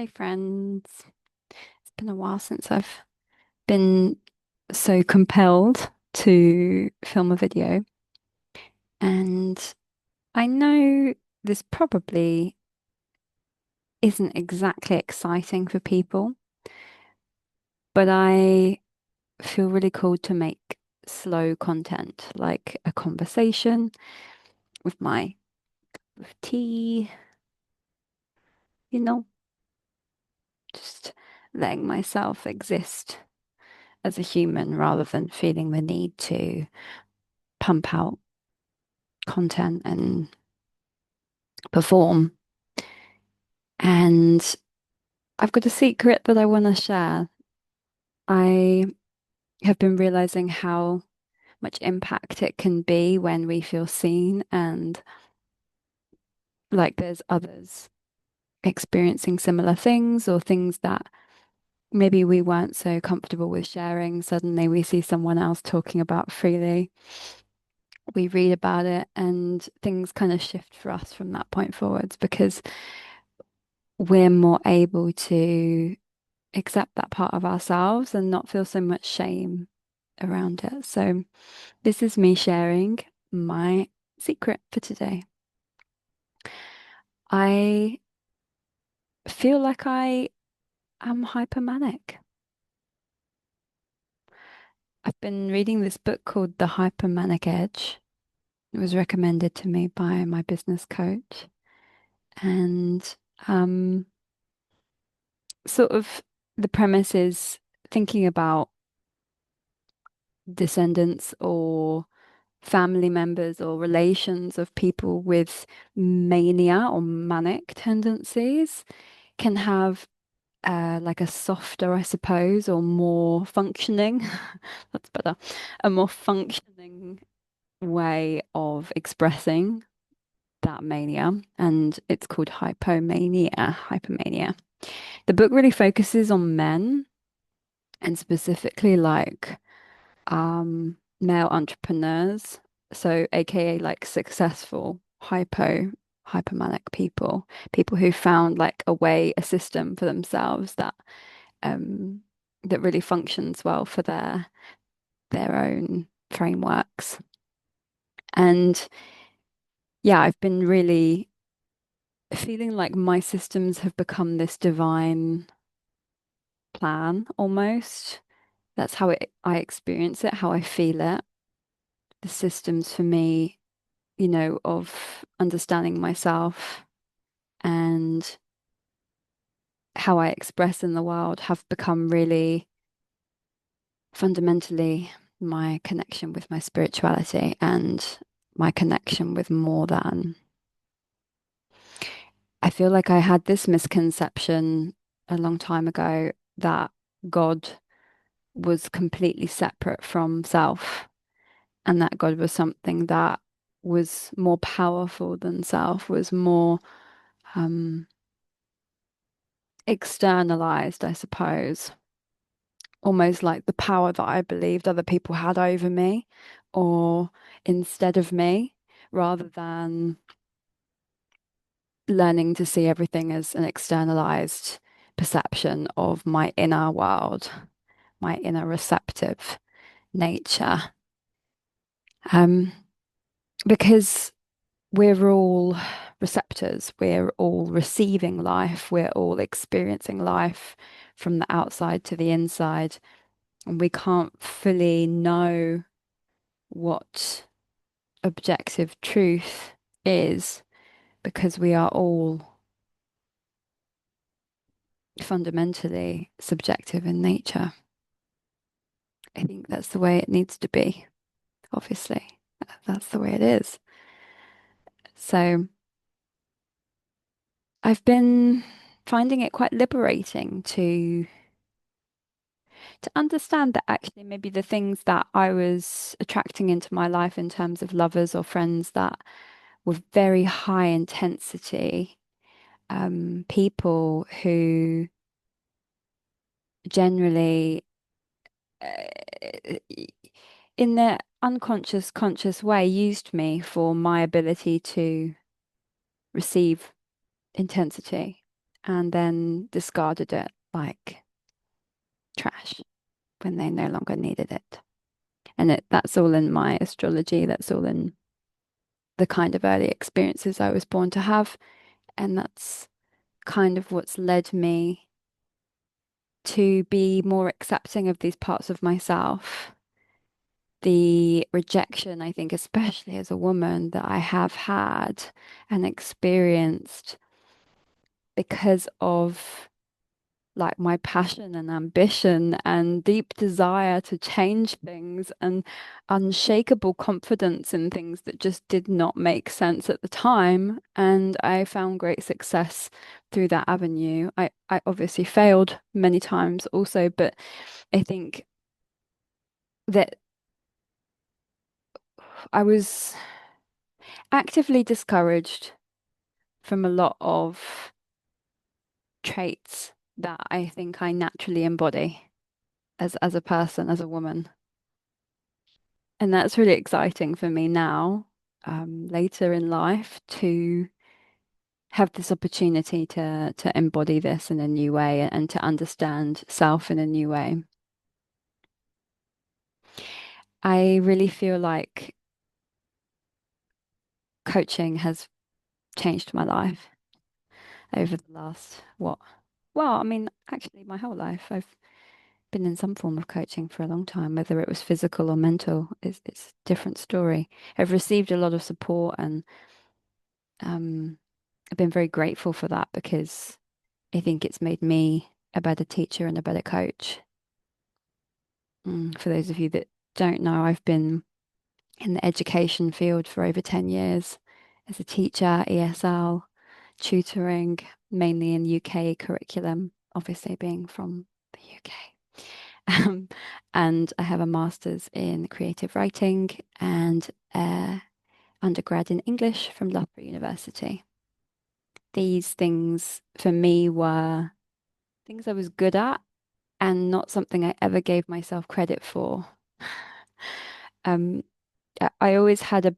Hey friends, it's been a while since I've been so compelled to film a video. And I know this probably isn't exactly exciting for people, but I feel really called to make slow content, like a conversation with my with tea, you know, just letting myself exist as a human rather than feeling the need to pump out content and perform. And I've got a secret that I want to share. I have been realizing how much impact it can be when we feel seen and like there's others experiencing similar things or things that maybe we weren't so comfortable with sharing. Suddenly we see someone else talking about freely. We read about it and things kind of shift for us from that point forwards because we're more able to accept that part of ourselves and not feel so much shame around it. So, this is me sharing my secret for today. I feel like I am hypermanic. I've been reading this book called The Hypermanic Edge. It was recommended to me by my business coach. And um, sort of the premise is thinking about descendants or family members or relations of people with mania or manic tendencies can have like a softer, I suppose, or more functioning, that's better, a more functioning way of expressing that mania. And it's called hypomania. The book really focuses on men and specifically like male entrepreneurs, so aka like successful hypomanic people, people who found like a way, a system for themselves um that really functions well for their own frameworks. And yeah, I've been really feeling like my systems have become this divine plan almost. That's how I experience it, how I feel it. The systems for me, of understanding myself and how I express in the world have become really fundamentally my connection with my spirituality and my connection with more than. I feel like I had this misconception a long time ago that God was completely separate from self and that God was something that was more powerful than self, was more um externalized, I suppose, almost like the power that I believed other people had over me or instead of me, rather than learning to see everything as an externalized perception of my inner world, my inner receptive nature. Um, because we're all receptors, we're all receiving life, we're all experiencing life from the outside to the inside. And we can't fully know what objective truth is because we are all fundamentally subjective in nature. I think that's the way it needs to be, obviously. That's the way it is. So I've been finding it quite liberating to understand that actually maybe the things that I was attracting into my life in terms of lovers or friends that were very high intensity, people who generally, in their unconscious, conscious way, used me for my ability to receive intensity and then discarded it like trash when they no longer needed it. And that's all in my astrology, that's all in the kind of early experiences I was born to have. And that's kind of what's led me to be more accepting of these parts of myself. The rejection, I think, especially as a woman, that I have had and experienced because of like my passion and ambition and deep desire to change things and unshakable confidence in things that just did not make sense at the time. And I found great success through that avenue. I obviously failed many times also, but I think that I was actively discouraged from a lot of traits that I think I naturally embody as a person, as a woman. And that's really exciting for me now, later in life, to have this opportunity to embody this in a new way and to understand self in a new way. I really feel like coaching has changed my life over the last, what? Well, I mean, actually, my whole life. I've been in some form of coaching for a long time, whether it was physical or mental, it's a different story. I've received a lot of support and um, I've been very grateful for that because I think it's made me a better teacher and a better coach. For those of you that don't know, I've been in the education field for over 10 years as a teacher, ESL, tutoring, mainly in UK curriculum, obviously being from the UK. Um, and I have a master's in creative writing and undergrad in English from Loughborough University. These things for me were things I was good at and not something I ever gave myself credit for. Um, I always had a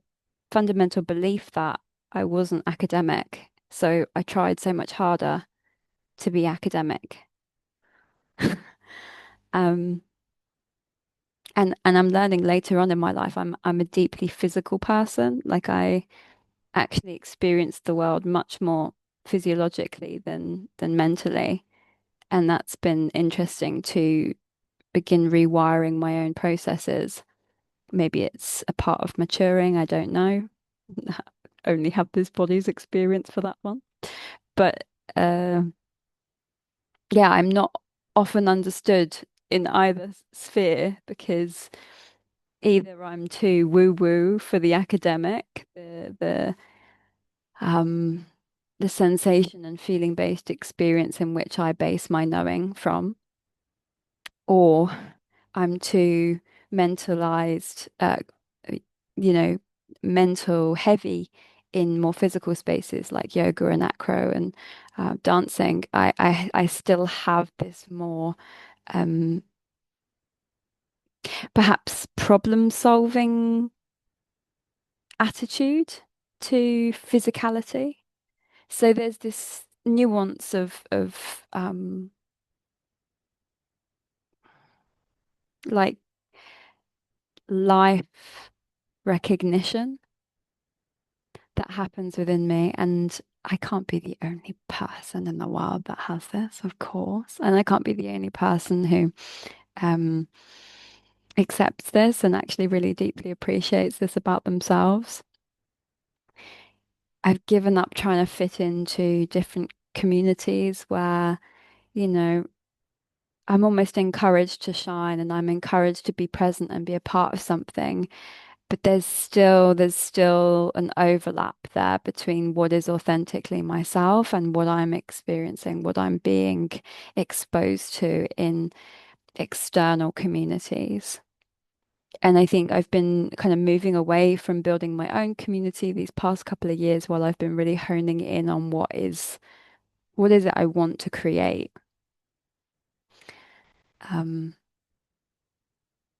fundamental belief that I wasn't academic, so I tried so much harder to be academic. Um, and I'm learning later on in my life, I'm a deeply physical person. Like I actually experience the world much more physiologically than mentally. And that's been interesting to begin rewiring my own processes. Maybe it's a part of maturing, I don't know. Only have this body's experience for that one. But uh, yeah, I'm not often understood in either sphere because either I'm too woo-woo for the academic, um the sensation and feeling based experience in which I base my knowing from, or I'm too mentalized, you know, mental heavy in more physical spaces like yoga and acro and dancing. I still have this more um, perhaps problem solving attitude to physicality. So there's this nuance of like life recognition that happens within me. And I can't be the only person in the world that has this, of course. And I can't be the only person who um, accepts this and actually really deeply appreciates this about themselves. I've given up trying to fit into different communities where, you know, I'm almost encouraged to shine and I'm encouraged to be present and be a part of something. But there's still an overlap there between what is authentically myself and what I'm experiencing, what I'm being exposed to in external communities. And I think I've been kind of moving away from building my own community these past couple of years while I've been really honing in on what is it I want to create. Um,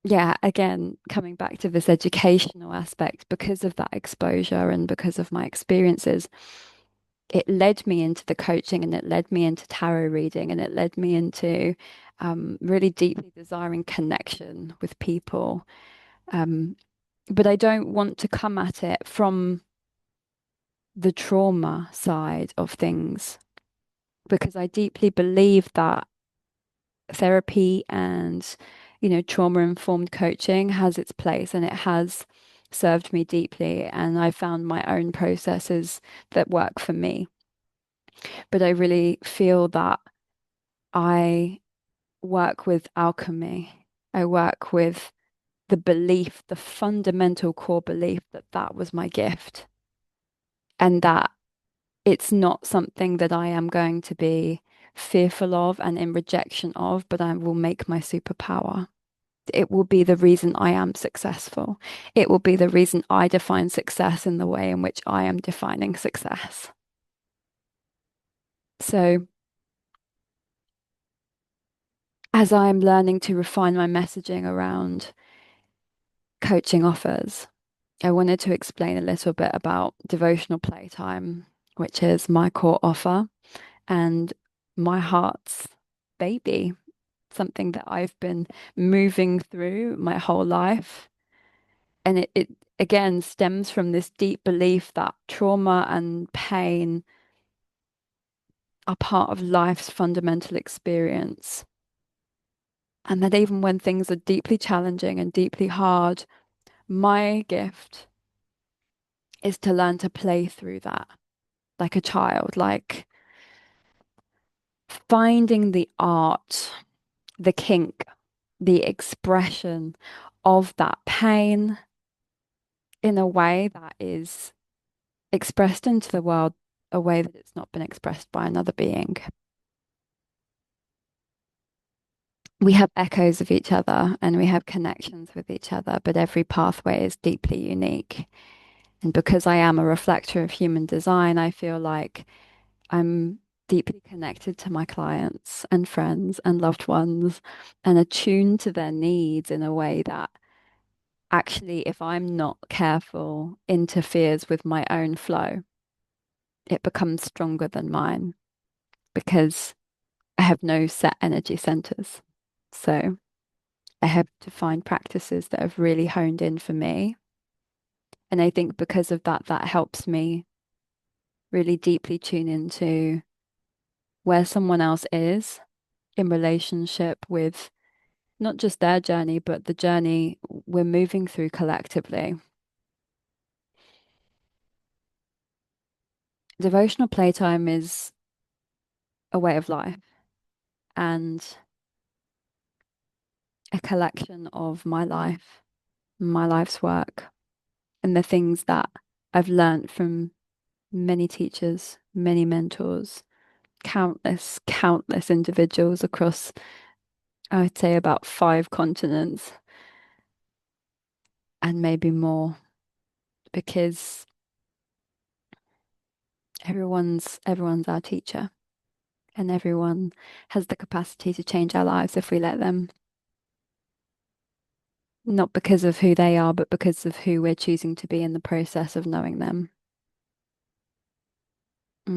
yeah, again, coming back to this educational aspect, because of that exposure and because of my experiences, it led me into the coaching and it led me into tarot reading and it led me into really deeply desiring connection with people. Um, but I don't want to come at it from the trauma side of things because I deeply believe that therapy and, trauma-informed coaching has its place and it has served me deeply. And I found my own processes that work for me. But I really feel that I work with alchemy. I work with the belief, the fundamental core belief that that was my gift and that it's not something that I am going to be fearful of and in rejection of, but I will make my superpower. It will be the reason I am successful. It will be the reason I define success in the way in which I am defining success. So, as I'm learning to refine my messaging around coaching offers, I wanted to explain a little bit about devotional playtime, which is my core offer and my heart's baby, something that I've been moving through my whole life. And it again stems from this deep belief that trauma and pain are part of life's fundamental experience. And that even when things are deeply challenging and deeply hard, my gift is to learn to play through that like a child, like finding the art, the kink, the expression of that pain in a way that is expressed into the world a way that it's not been expressed by another being. We have echoes of each other and we have connections with each other, but every pathway is deeply unique. And because I am a reflector of human design, I feel like I'm deeply connected to my clients and friends and loved ones and attuned to their needs in a way that actually, if I'm not careful, interferes with my own flow. It becomes stronger than mine because I have no set energy centers. So I have to find practices that have really honed in for me. And I think because of that, that helps me really deeply tune into where someone else is in relationship with not just their journey, but the journey we're moving through collectively. Devotional playtime is a way of life and a collection of my life's work, and the things that I've learned from many teachers, many mentors, countless individuals across, I would say, about 5 continents and maybe more, because everyone's our teacher and everyone has the capacity to change our lives if we let them. Not because of who they are, but because of who we're choosing to be in the process of knowing them.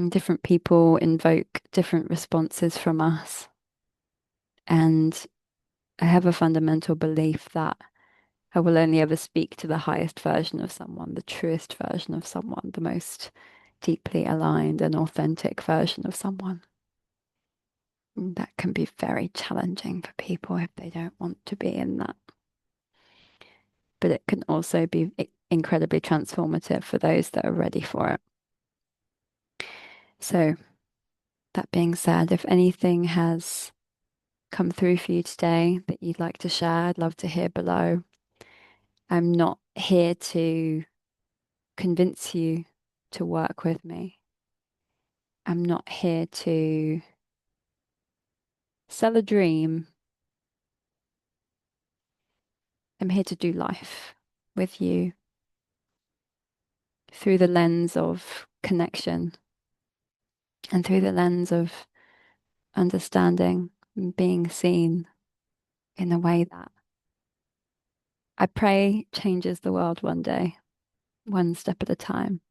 Different people invoke different responses from us. And I have a fundamental belief that I will only ever speak to the highest version of someone, the truest version of someone, the most deeply aligned and authentic version of someone. And that can be very challenging for people if they don't want to be in that. But it can also be incredibly transformative for those that are ready for it. So, that being said, if anything has come through for you today that you'd like to share, I'd love to hear below. I'm not here to convince you to work with me. I'm not here to sell a dream. I'm here to do life with you through the lens of connection and through the lens of understanding and being seen in a way that I pray changes the world one day, one step at a time.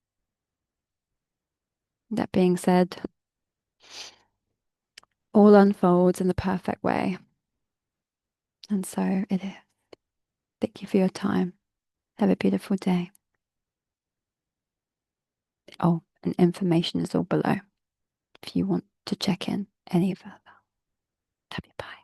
That being said, all unfolds in the perfect way. And so it is. Thank you for your time. Have a beautiful day. Oh, and information is all below if you want to check in any further. Love you. Bye.